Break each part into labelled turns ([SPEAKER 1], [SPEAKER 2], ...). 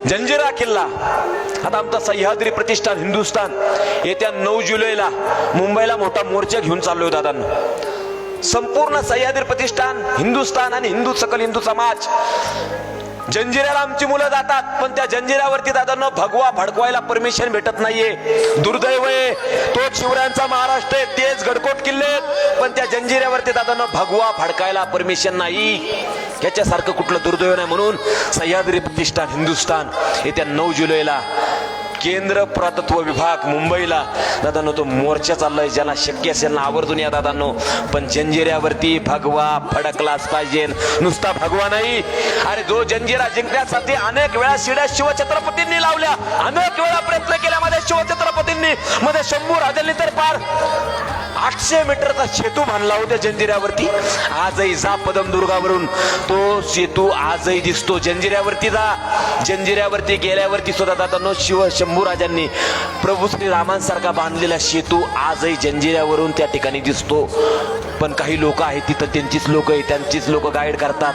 [SPEAKER 1] जंजिरा किल्ला आता आमचा सह्याद्री प्रतिष्ठान हिंदुस्थान येत्या 9 जुलैला मुंबईला मोठा मोर्चा घेऊन चाललोय दादांनो. संपूर्ण सह्याद्री प्रतिष्ठान हिंदुस्थान आणि सकल हिंदू समाज जंजिऱ्याला आमची मुलं जातात, पण त्या जंजिऱ्यावरती दादांनो भगवा फडकवायला परमिशन भेटत नाहीये. दुर्दैव आहे, तोच शिवरायांचा महाराष्ट्र आहे, तेच गडकोट किल्ले आहेत, पण त्या जंजिऱ्यावरती दादांनो भगवा फडकायला परमिशन नाही. याच्यासारखं कुठलं दुर्दैव नाही. म्हणून सह्याद्री प्रतिष्ठान हिंदुस्थान येत्या 9 जुलैला केंद्र पुरातत्व विभाग मुंबईला दादांनो तो मोर्चा चाललाय. ज्यांना शक्य असेल ना आवर्जून या दादांनो, पण जंजिऱ्यावरती भगवा फडकलाच पाहिजे, नुसता भगवा नाही. अरे जो जंजिरा जिंकण्यासाठी अनेक वेळा शिड्या शिवछत्रपतींनी लावल्या, अनेक वेळा प्रयत्न केला मध्ये शिवछत्रपतींनी, मध्ये शंभू राजांनी तर पार 800 मीटरचा सेतू बांधला होता जंजिऱ्यावरती. आजही जा पदमदुर्गावरून तो सेतू आजही दिसतो. जंजिऱ्यावरती जा, जंजिऱ्यावरती गेल्यावरती सुद्धा दादांनो शंभू राजांनी प्रभू श्रीरामांसारखा बांधलेला सेतू आजही जंजिऱ्यावरून त्या ठिकाणी दिसतो. पण काही लोक आहेत तिथं, त्यांचीच लोक आहे, त्यांचीच लोक गाईड करतात.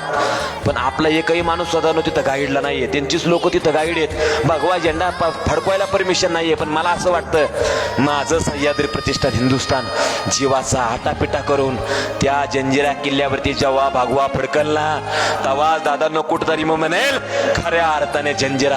[SPEAKER 1] पण आपला एकही माणूस स्वतःनो तिथं गाईडला नाहीये, त्यांचीच लोक तिथं गाईड आहेत. भगवा झेंडा फडकवायला परमिशन नाहीये. पण मला असं वाटतं माझं सह्याद्री प्रतिष्ठान हिंदुस्थान जीवाचा आटापिटा करून त्या जंजिरा किल्ल्यावरती जेव्हा भगवा फडकल ना, तेव्हा दादांनो कुठतरी मग म्हणेल खऱ्या अर्थाने जंजिरा